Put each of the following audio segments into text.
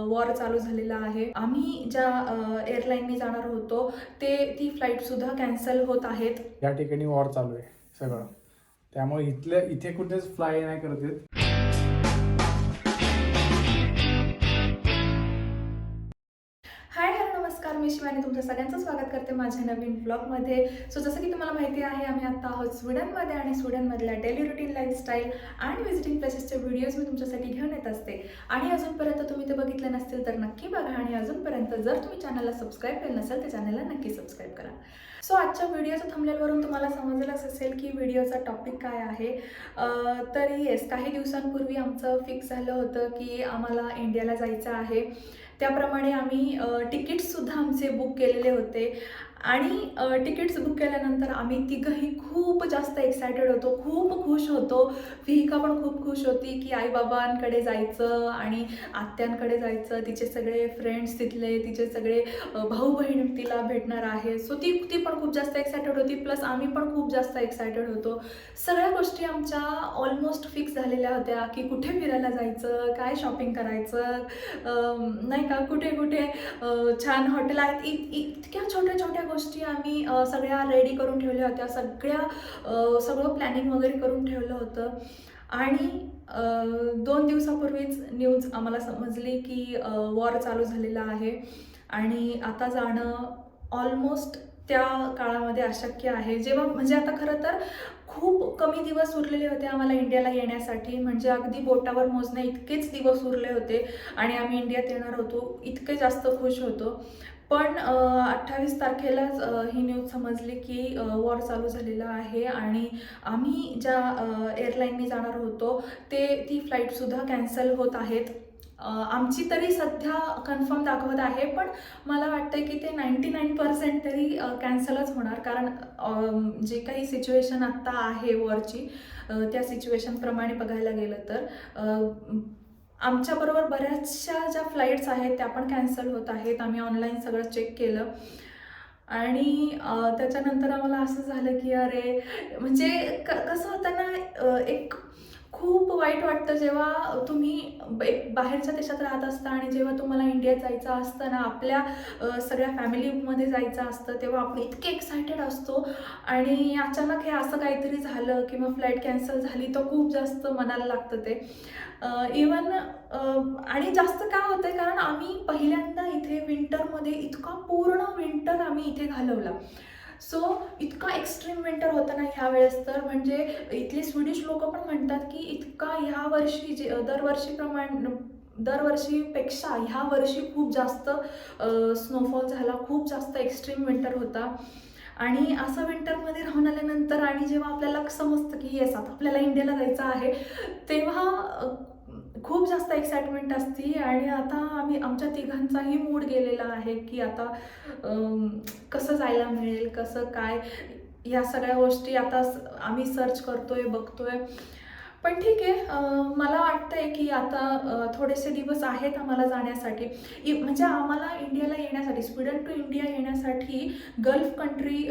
War चालू झालेला आहे। आम्ही ज्या एअरलाईनने जाणार होतो ती फ्लाईट सुद्धा कॅन्सल होत आहेत। या ठिकाणी वॉर चालू आहे सगळं, त्यामुळे इथे कुठेच फ्लाय नाही करत। हाय हॅलो नमस्कार, मी शिवानी तुमचं सगळ्यांचं स्वागत करते माझ्या नवीन ब्लॉगमध्ये। सो जसं की तुम्हाला माहिती आहे, आम्ही आता आहोत स्वीडनमध्ये आणि स्वीडनमधल्या डेली रुटीन लाईफस्टाईल आणि व्हिजिटिंग प्लेसेसचे व्हिडिओज मी तुमच्यासाठी घेऊन येत असते। आणि अजूनपर्यंत तुम्ही ते बघितले नसतील तर नक्की बघा, आणि अजूनपर्यंत जर तुम्ही चॅनलला सबस्क्राईब केलं नसेल तर चॅनलला नक्की सबस्क्राईब करा। सो आजच्या व्हिडिओच्या थंबनेलवरून तुम्हाला समजलंच असेल की व्हिडिओचा टॉपिक काय आहे। तर येस, काही दिवसांपूर्वी आमचं फिक्स झालं होतं की आम्हाला इंडियाला जायचं आहे। त्याप्रमाणे आम्ही तिकीट्ससुद्धा आमचे बुक केलेले होते आणि तिकीट्स बुक केल्यानंतर आम्ही तिघंही खूप जास्त एक्सायटेड होतो, खूप खुश होतो। विहिका पण खूप खुश होती की आईबाबांकडे जायचं आणि आत्यांकडे जायचं, तिचे सगळे फ्रेंड्स तिथले, तिचे सगळे भाऊ बहीण तिला भेटणार आहे। सो ती पण खूप जास्त एक्सायटेड होती, प्लस आम्ही पण खूप जास्त एक्सायटेड होतो। सगळ्या गोष्टी आमच्या ऑलमोस्ट फिक्स झालेल्या होत्या की कुठे फिरायला जायचं, काय शॉपिंग करायचं, नाही का, कुठे कुठे छान हॉटेल आहेत, इतक्या छोट्या छोट्या गोष्टी आम्ही सगळ्या रेडी करून ठेवल्या होत्या। सगळं प्लॅनिंग वगैरे करून ठेवलं होतं। आणि 2 दिवसापूर्वीच न्यूज आम्हाला समजली की वॉर चालू झालेला आहे आणि आता जाणं ऑलमोस्ट त्या काळामध्ये अशक्य आहे। जेव्हा म्हणजे आता खरं तर खूप कमी दिवस उरलेले होते आम्हाला इंडियाला येण्यासाठी, म्हणजे अगदी बोटावर मोजण्या इतकेच दिवस उरले होते आणि आम्ही इंडियात येणार होतो, इतके जास्त खुश होतो। पण 28 तारखेलाच ही न्यूज समजली की वॉर चालू झालेला आहे आणि आम्ही ज्या एअरलाईनने जाणार होतो ती फ्लाईटसुद्धा कॅन्सल होत आहेत। आमची तरी सध्या कन्फर्म दाखवत आहे, पण मला वाटतं की ते 99% तरी कॅन्सलच होणार, कारण जे काही सिच्युएशन आत्ता आहे वॉरची, त्या सिच्युएशनप्रमाणे बघायला गेलं तर आमच्याबरोबर बऱ्याचशा ज्या फ्लाईट्स आहेत त्या पण कॅन्सल होत आहेत। आम्ही ऑनलाईन सगळं चेक केलं आणि त्याच्यानंतर आम्हाला असं झालं की अरे, म्हणजे कसं होतं ना, एक खूप वाईट वाटतं जेव्हा तुम्ही एक बाहेरच्या देशात राहत असता आणि जेव्हा तुम्हाला इंडियात जायचं असतं ना, आपल्या सगळ्या फॅमिलीमध्ये जायचं असतं, तेव्हा आपण इतके एक्सायटेड असतो आणि अचानक हे असं काहीतरी झालं किंवा फ्लाईट कॅन्सल झाली तर खूप जास्त मनाला लागतं ते। इवन आणि जास्त काय होतंय, कारण आम्ही पहिल्यांदा इथे विंटरमध्ये इतका पूर्ण विंटर आम्ही इथे घालवला। सो इतका एक्स्ट्रीम विंटर होतं ना ह्या वेळेस, तर म्हणजे इथले स्वीडिश लोक पण म्हणतात की इतका ह्या वर्षी जे दरवर्षीपेक्षा ह्या वर्षी खूप जास्त स्नोफॉल झाला, खूप जास्त एक्स्ट्रीम विंटर होता। आणि असं विंटरमध्ये राहून आल्यानंतर आणि जेव्हा आपल्याला समजतं की येस आता आपल्याला इंडियाला जायचं आहे, तेव्हा खूप जास्त एक्साइटमेंट असते। आणि आता आमच्या तिघांचाही मूड गेलेला आहे की आता कसं जायला मिळेल, कसं काय, ह्या सगळ्या गोष्टी आता आम्ही सर्च करतोय, बघतोय। पण ठीक आहे, मला वाटतंय की आता थोडेसे दिवस आहेत आम्हाला जाण्यासाठी। म्हणजे आम्हाला इंडियाला येण्यासाठी, स्वीडन टू इंडिया येण्यासाठी गल्फ कंट्री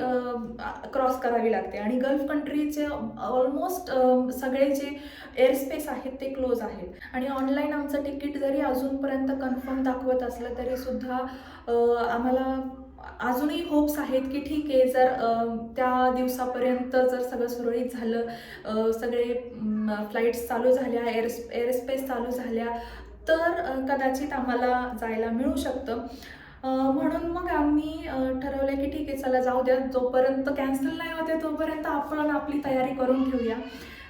क्रॉस करावी लागते आणि गल्फ कंट्रीचे ऑलमोस्ट सगळे जे एअरस्पेस आहेत ते क्लोज आहेत। आणि ऑनलाईन आमचं तिकीट जरी अजूनपर्यंत कन्फर्म दाखवत असलं तरीसुद्धा आम्हाला अजूनही होप्स आहेत की ठीक आहे, जर त्या दिवसापर्यंत जर सगळं सुरळीत झालं, सगळे फ्लाईट्स चालू झाल्या, एअरस्पेस चालू झाल्या, तर कदाचित आम्हाला जायला मिळू शकतं। म्हणून मग आम्ही ठरवलं की ठीक आहे, चला जाऊ द्या, जोपर्यंत कॅन्सल नाही होते तोपर्यंत आपण आपली तयारी करून ठेवूया।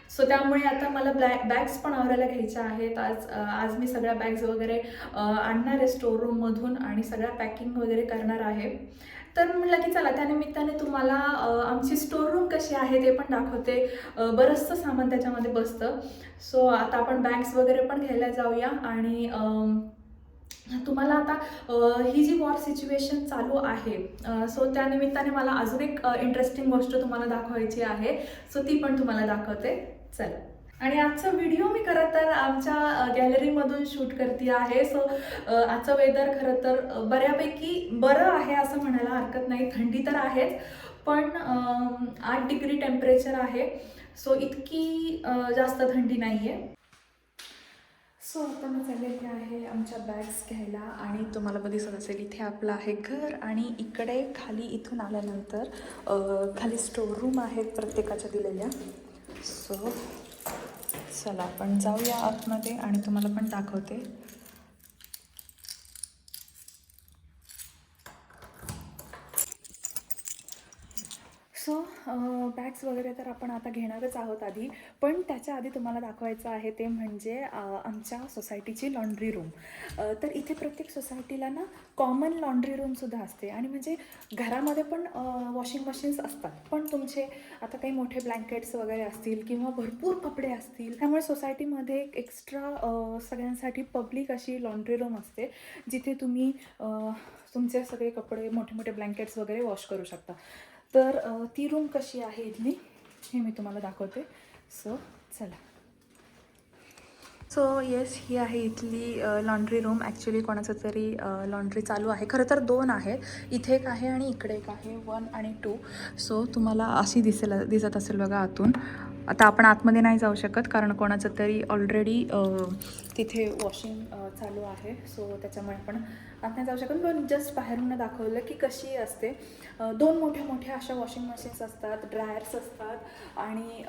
सो त्यामुळे आता मला बॅग्स पण आवरायला घ्यायच्या आहेत। आज मी सगळ्या बॅग्स वगैरे आणणार आहे स्टोअररूममधून आणि सगळ्या पॅकिंग वगैरे करणार आहे। तर म्हटलं की चला त्यानिमित्ताने तुम्हाला आमची स्टोअररूम कशी आहे ते पण दाखवते। बरंचसं सामान त्याच्यामध्ये बसतं। सो आता आपण बॅग्स वगैरे पण घ्यायला जाऊया आणि तुम्हाला आता ही जी वॉर सिच्युएशन चालू आहे, सो त्यानिमित्ताने मला अजून एक इंटरेस्टिंग गोष्ट तुम्हाला दाखवायची आहे। सो ती पण तुम्हाला दाखवते, चला। आणि आजचा व्हिडिओ मी खरं तर आमच्या गॅलरीमधून शूट करते आहे। सो आजचं वेदर खरं तर बऱ्यापैकी बरं आहे असं म्हणायला हरकत नाही। थंडी तर आहेच, पण 8 डिग्री टेम्परेचर आहे। सो इतकी जास्त थंडी नाही आहे। सो आता मी चाललेली आहे आमच्या बॅग्स घ्यायला आणि तुम्हाला बघ दिसत असेल इथे आपलं आहे घर आणि इकडे खाली इथून आल्यानंतर खाली स्टोर रूम आहेत प्रत्येकाच्या दिलेल्या. सो चला आपण जाऊया आतमध्ये आणि तुम्हाला पण दाखवते. सो बॅग्स वगैरे तर आपण आता घेणारच आहोत आधी, पण त्याच्या आधी तुम्हाला दाखवायचं आहे ते म्हणजे आमच्या सोसायटीची लॉन्ड्री रूम. तर इथे प्रत्येक सोसायटीला ना कॉमन लॉन्ड्री रूमसुद्धा असते आणि म्हणजे घरामध्ये पण वॉशिंग मशीन्स असतात, पण तुमचे आता काही मोठे ब्लँकेट्स वगैरे असतील किंवा भरपूर कपडे असतील, त्यामुळे सोसायटीमध्ये एक एक्स्ट्रा सगळ्यांसाठी पब्लिक अशी लॉन्ड्री रूम असते जिथे तुम्ही तुमचे सगळे कपडे मोठे मोठे ब्लँकेट्स वगैरे वॉश करू शकता. तर ती रूम कशी आहे इथली हे मी तुम्हाला दाखवते. सो चला. सो येस, ही आहे इथली लॉन्ड्री रूम. ॲक्च्युली कोणाचं तरी लॉन्ड्री चालू आहे. खरं तर 2 आहेत, इथे एक आहे आणि इकडे एक आहे, 1 आणि 2. सो तुम्हाला अशी दिसत असेल बघा आतून. आता आपण आतमध्ये नाही जाऊ शकत कारण कोणाचं तरी ऑलरेडी तिथे वॉशिंग चालू आहे. सो त्याच्यामुळे आपण आत नाही जाऊ शकत, पण जस्ट बाहेरून दाखवलं की कशी असते. 2 मोठ्या मोठ्या अशा वॉशिंग मशीन्स असतात, ड्रायर्स असतात आणि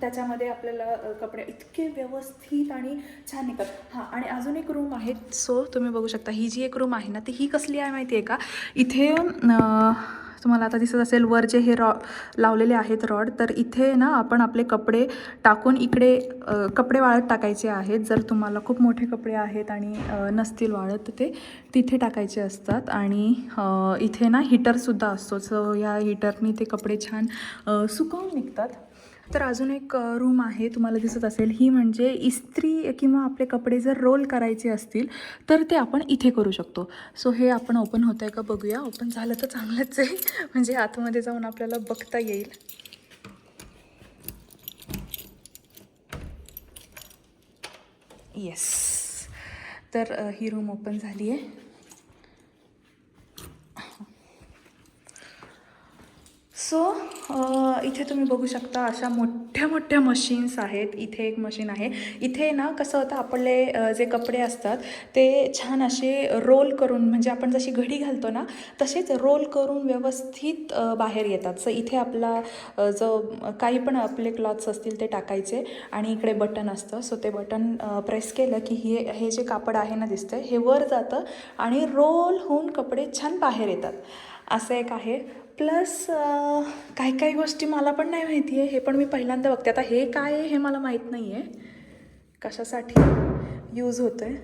त्याच्यामध्ये आपल्याला कपडे इतके व्यवस्थित आणि छान निघतात. हां, आणि अजून एक रूम आहे. सो तुम्ही बघू शकता ही जी एक रूम आहे ना, ती ही कसली आहे माहिती आहे का? इथे तुम्हाला आता दिसत असेल वर जे हे लावलेले आहेत रॉड, तर इथे ना आपण आपले कपडे टाकून इकडे कपडे वाळत टाकायचे आहेत. जर तुम्हाला खूप मोठे कपडे आहेत आणि नसतील वाळत तर ते तिथे टाकायचे असतात. आणि इथे ना हीटरसुद्धा असतो. सो या हीटरनी ते कपडे छान सुकवून निघतात. तर अजून एक रूम आहे तुम्हाला दिसत असेल, ही म्हणजे इस्त्री किंवा आपले कपडे जर रोल करायचे असतील तर ते आपण इथे करू शकतो. सो हे आपण ओपन होतं आहे का बघूया. ओपन झालं तर चांगलंच आहे, म्हणजे आतमध्ये जाऊन आपल्याला बघता येईल. येस, तर ही रूम ओपन झाली आहे. सो इथे तुम्ही बघू शकता अशा मोठ्या मोठ्या मशीन्स आहेत. इथे एक मशीन आहे. इथे ना कसं होतं, आपले जे कपडे असतात ते छान असे रोल करून, म्हणजे आपण जशी घडी घालतो ना तसेच रोल करून व्यवस्थित बाहेर येतात. सो इथे आपला जो काही पण आपले क्लॉथ्स असतील ते टाकायचे आणि इकडे बटन असतं. सो ते बटन प्रेस केलं की हे जे कापड आहे ना दिसतं हे वर जातं आणि रोल होऊन कपडे छान बाहेर येतात. असं एक आहे. प्लस काही काही गोष्टी मला पण नाही माहिती आहे, हे पण मी पहिल्यांदा बघते. आता हे काय आहे हे मला माहीत नाही आहे कशासाठी यूज होतं आहे.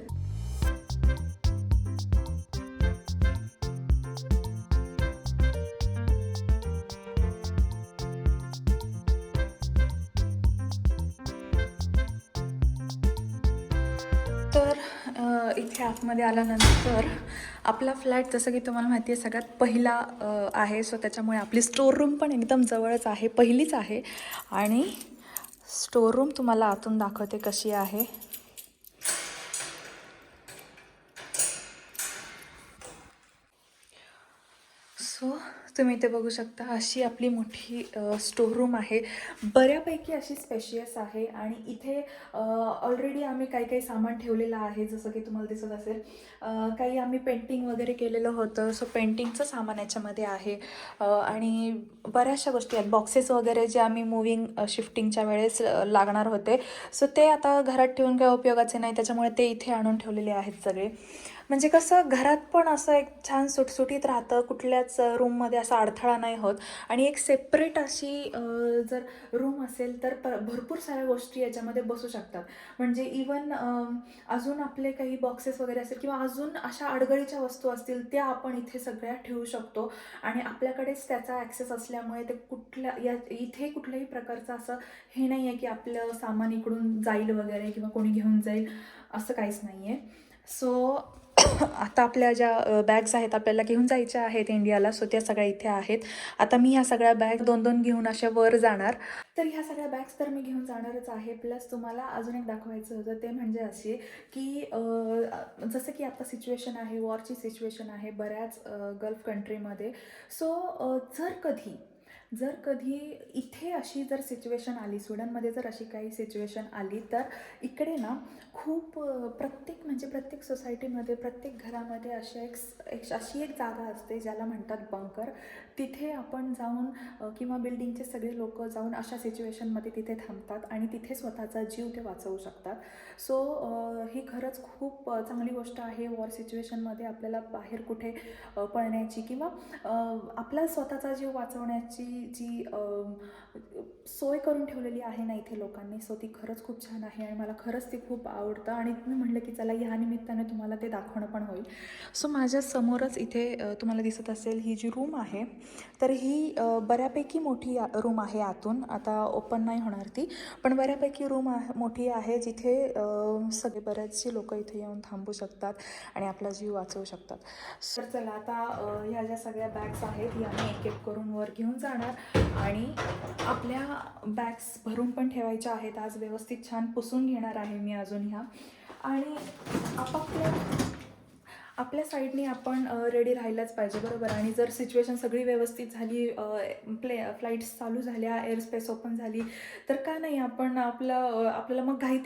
तर इथे आतमध्ये आल्यानंतर आपला फ्लॅट जसं की तुम्हाला माहिती आहे सगळ्यात पहिला आहे. सो त्याच्यामुळे आपली स्टोर रूम पण एकदम जवळच आहे, पहिलीच आहे. आणि स्टोर रूम तुम्हाला आतून दाखवते कशी आहे. सो तुम्ही इथे बघू शकता अशी आपली मोठी स्टोर रूम आहे. बऱ्यापैकी अशी स्पेशियस आहे आणि इथे ऑलरेडी आम्ही काही काही सामान ठेवलेलं आहे. जसं की तुम्हाला दिसत असेल काही आम्ही पेंटिंग वगैरे केलेलं होतं. सो पेंटिंगचं सामान याच्यामध्ये आहे. आणि बऱ्याचशा गोष्टी आहेत, बॉक्सेस वगैरे जे आम्ही मूविंग शिफ्टिंगच्या वेळेस लागणार होते. सो ते आता घरात ठेवून काही उपयोगाचे नाही, त्याच्यामुळे ते इथे आणून ठेवलेले आहेत सगळे. म्हणजे कसं घरात पण असं एक छान सुटसुटीत राहतं, कुठल्याच रूममध्ये असा अडथळा नाही होत. आणि एक सेपरेट अशी जर रूम असेल तर भरपूर साऱ्या गोष्टी याच्यामध्ये बसू शकतात. म्हणजे इवन अजून आपले काही बॉक्सेस वगैरे असेल किंवा अजून अशा अडगळीच्या वस्तू असतील त्या आपण इथे सगळ्या ठेवू शकतो. आणि आपल्याकडेच त्याचा ॲक्सेस असल्यामुळे ते इथे कुठल्याही प्रकारचं असं हे नाही आहे की आपलं सामान इकडून जाईल वगैरे किंवा कोणी घेऊन जाईल, असं काहीच नाही आहे. सो आता आपल्या ज्या बॅग्स आहेत आपल्याला घेऊन जायच्या आहेत इंडियाला, सो त्या सगळ्या इथे आहेत. आता मी ह्या सगळ्या बॅग 2-2 घेऊन अशा वर जाणार. तर ह्या सगळ्या बॅग्स तर मी घेऊन जाणारच आहे. प्लस तुम्हाला अजून एक दाखवायचं होतं ते म्हणजे असे की जसं की आता सिच्युएशन आहे, वॉरची सिच्युएशन आहे बऱ्याच गल्फ कंट्रीमध्ये. सो जर कधी जर कधी इथे अशी जर सिच्युएशन आली, स्वीडनमध्ये जर अशी काही सिच्युएशन आली, तर इकडे ना खूप प्रत्येक सोसायटीमध्ये, प्रत्येक घरामध्ये अशी एक जागा असते ज्याला म्हणतात बंकर. तिथे आपण जाऊन किंवा बिल्डिंगचे सगळे लोक जाऊन अशा सिच्युएशनमध्ये तिथे थांबतात आणि तिथे स्वतःचा जीव ते वाचवू शकतात. सो ही खरंच खूप चांगली गोष्ट आहे. वॉर सिच्युएशनमध्ये आपल्याला बाहेर कुठे पळण्याची किंवा आपला स्वतःचा जीव वाचवण्याची जी सोय करून ठेवलेली आहे ना इथे लोकांनी, सो ती खरंच खूप छान आहे आणि मला खरंच ती खूप आवडतं. आणि मी म्हटलं की चला ह्या निमित्ताने तुम्हाला ते दाखवणं पण होईल. सो माझ्या समोरच इथे तुम्हाला दिसत असेल ही जी रूम आहे, तर ही बऱ्यापैकी मोठी रूम आहे. आतून आता ओपन नाही होणार ती, पण बऱ्यापैकी रूम मोठी आहे, जिथे सगळे बरेचसे लोक इथे येऊन थांबू शकतात आणि आपला जीव वाचवू शकतात. तर चला आता ह्या ज्या सगळ्या बॅग्स आहेत ही आम्ही एक एक करून वर घेऊन जाणार आणि आपल्या बॅग्स भरून पण ठेवायच्या आहेत. आज व्यवस्थित छान पुसून घेणार आहे मी अजून ह्या. आणि आपल्या साईडने आपण रेडी राहायलाच पाहिजे, बरोबर. आणि जर सिच्युएशन सगळी व्यवस्थित झाली, फ्लाईट्स चालू झाल्या, एअर स्पेस ओपन झाली, तर का नाही आपण आपल्याला मग काही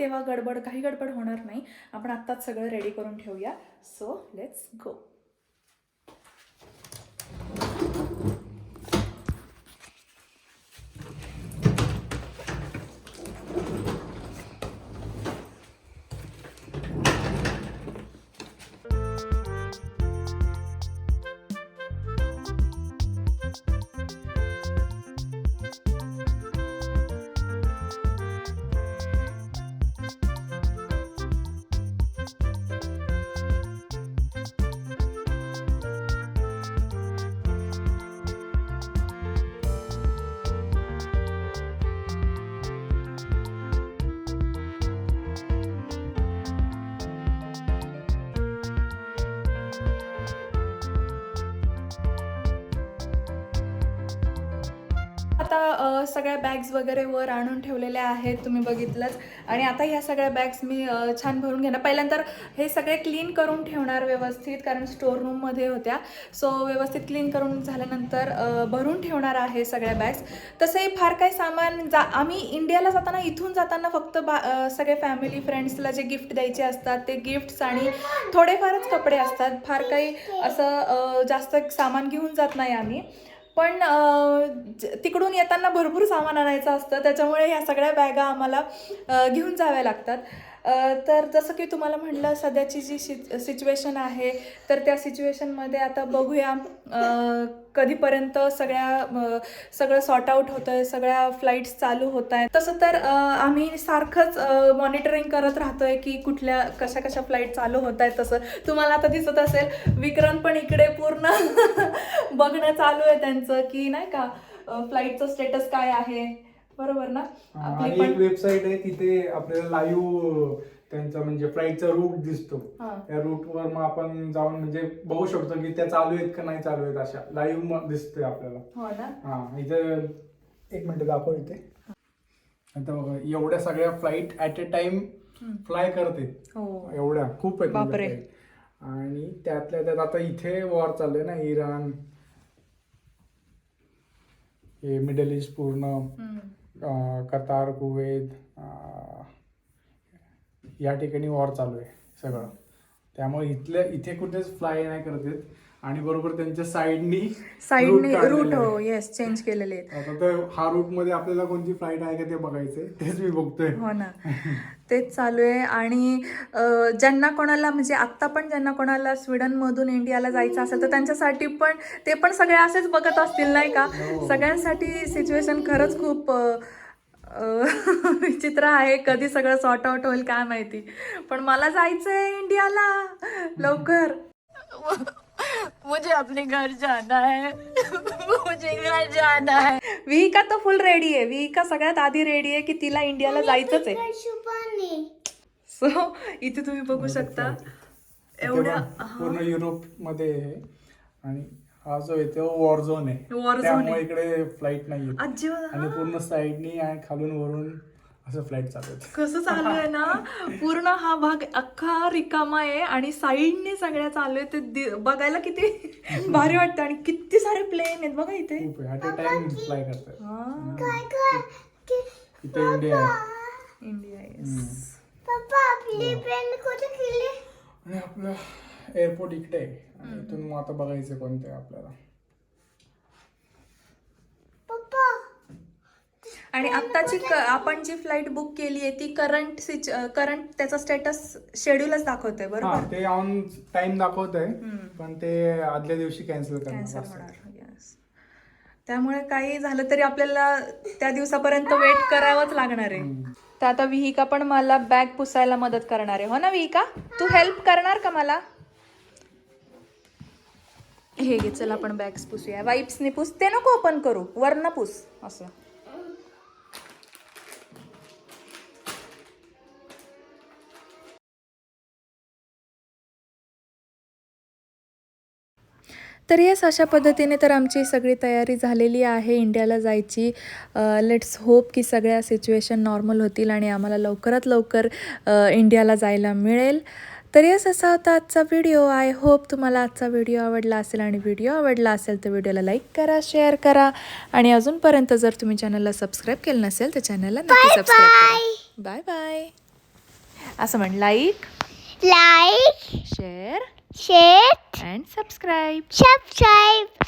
गडबड होणार नाही. आपण आत्ताच सगळं रेडी करून ठेवूया. So let's go. आता सगळ्या बॅग्स वगैरे वर आणून ठेवलेल्या आहेत, तुम्ही बघितलंच. आणि आता ह्या सगळ्या बॅग्स मी छान भरून घेणार. पहिल्यांदा हे सगळे क्लीन करून ठेवणार व्यवस्थित, कारण स्टोर रूममध्ये होत्या. सो व्यवस्थित क्लीन करून झाल्यानंतर भरून ठेवणार आहे सगळ्या बॅग्स. तसंही फार काही सामान आम्ही इंडियाला इथून जाताना फक्त सगळे फॅमिली फ्रेंड्सला जे गिफ्ट द्यायचे असतात ते गिफ्ट्स आणि थोडेफारच कपडे असतात. फार काही असं जास्त सामान घेऊन जात नाही आम्ही. पण तिकडून येताना भरपूर सामान आणायचं असतं, त्याच्यामुळे ह्या सगळ्या बॅगा आम्हाला घेऊन जाव्या लागतात. तर जसं की तुम्हाला म्हटलं, सध्याची जी सिच्युएशन आहे, तर त्या सिच्युएशनमध्ये आता बघूया कधीपर्यंत सगळं सॉर्ट आऊट होतं आहे, सगळ्या फ्लाईट्स चालू होत आहेत. तसं तर आम्ही सारखंच मॉनिटरिंग करत राहतो आहे की कशा फ्लाईट चालू होत आहेत. तसं तुम्हाला आता दिसत असेल, विक्रांत पण इकडे पूर्ण बघणं चालू आहे त्यांचं, की नाही का फ्लाईटचं स्टेटस काय आहे, बरोबर ना. आणि एक वेबसाईट आहे, तिथे आपल्याला लाईव्ह त्यांचा म्हणजे फ्लाईटचा रूट दिसतो. त्या रूटवर मग आपण जाऊन म्हणजे बघू शकतो की त्या चालू आहेत का नाही चालू आहेत, अशा लाईव्ह दिसतोय आपल्याला. हो ना. हा, इथे एक मिनिट दाखव. इथे आता बघा, एवढ्या सगळ्या flight at a time fly करते. एवढ्या खूप आहेत बापरे. आणि त्यातल्या त्यात आता इथे वॉर चाललंय ना, इराण, हे मिडल ईस्ट पूर्ण, कतार, कुवेत, या ठिकाणी वॉर चालू आहे सगळं. त्यामुळे इथे कुठेच फ्लाय नाही करत. आणि बरोबर त्यांच्या साईडनी रूट चेंज केलेले आहेत. आता तर हा रूट मध्ये आपल्याला कोणती फ्लाईट आहे का ते बघायचंय, तेच मी बघतोय. हो ना, तेच चालू आहे. आणि ज्यांना कोणाला स्वीडन मधून इंडियाला जायचं असेल, तर त्यांच्यासाठी पण ते पण सगळे असेच बघत असतील, नाही का. सगळ्यांसाठी सिच्युएशन खरंच खूप विचित्र आहे. कधी सगळं सॉर्ट आउट होईल काय माहिती, पण मला जायचंय इंडियाला लवकर. मुझे अपने घर जाना है. मुझे घर जाना है. विहिका तो फुल रेडी आहे. विहिका सगळ्यात आधी रेडी आहे की तिला इंडियाला जायचंच आहे. सो इथे तुम्ही बघू शकता एवढ्या पूर्ण युरोप मध्ये आहे. आणि हा जो आहे तो वॉर झोन आहे, त्यामुळे इकडे फ्लाईट नाही आणि पूर्ण साईडनी आणि खालून वरून असं फ्लाईट चालू आहे. कसं चालू आहे ना, पूर्ण हा भाग अख्खा रिकामा आहे आणि साईडने सगळ्या चालू आहे. ते बघायला किती भारी वाटतं आणि किती सारे प्लेन आहेत बघा इथे. खूप आहे. ॲट अ टाइम फ्लाय करतात. हा. इथे इंडिया आहे. इंडिया आणि आपलं एअरपोर्ट इकडे आहे. आणि इथून मग आता बघायचं कोणतं आहे आपल्याला. आणि आत्ताची आपण जी फ्लाईट बुक केली आहे ती करंट त्याचा स्टेटस शेड्यूलच दाखवतोय हा बरोबर. ते ऑन टाइम दाखवत आहे, पण ते आदल्या दिवशी कॅन्सल कॅन्सल करणार. होणार. Yes. त्यामुळे काही झालं तरी आपल्याला त्या दिवसापर्यंत वेट करावंच लागणार आहे. तर आता विहिका पण मला बॅग पुसायला मदत करणार आहे, हो ना विहिका? तू हेल्प करणार का मला? हे घे, चल आपण बॅग्स पुसूया. वाईप्सने पुस, ते नको ओपन करू, वरनं पुस असं. तर येस, अशा पद्धतीने तर आमची सगळी तयारी झालेली आहे इंडियाला जायची. लेट्स होप की सगळ्या सिच्युएशन नॉर्मल होतील आणि आम्हाला लवकरात लवकर इंडियाला जायला मिळेल. तर येस, असा होता आजचा व्हिडिओ. आय होप तुम्हाला आजचा व्हिडिओ आवडला असेल आणि व्हिडिओ आवडला असेल तर व्हिडिओला लाईक करा, शेअर करा आणि अजूनपर्यंत जर तुम्ही चॅनलला सबस्क्राईब केलं नसेल तर चॅनलला नक्की सबस्क्राईब करा. Bye bye. असं म्हण, like Like, share share, and subscribe. subscribe.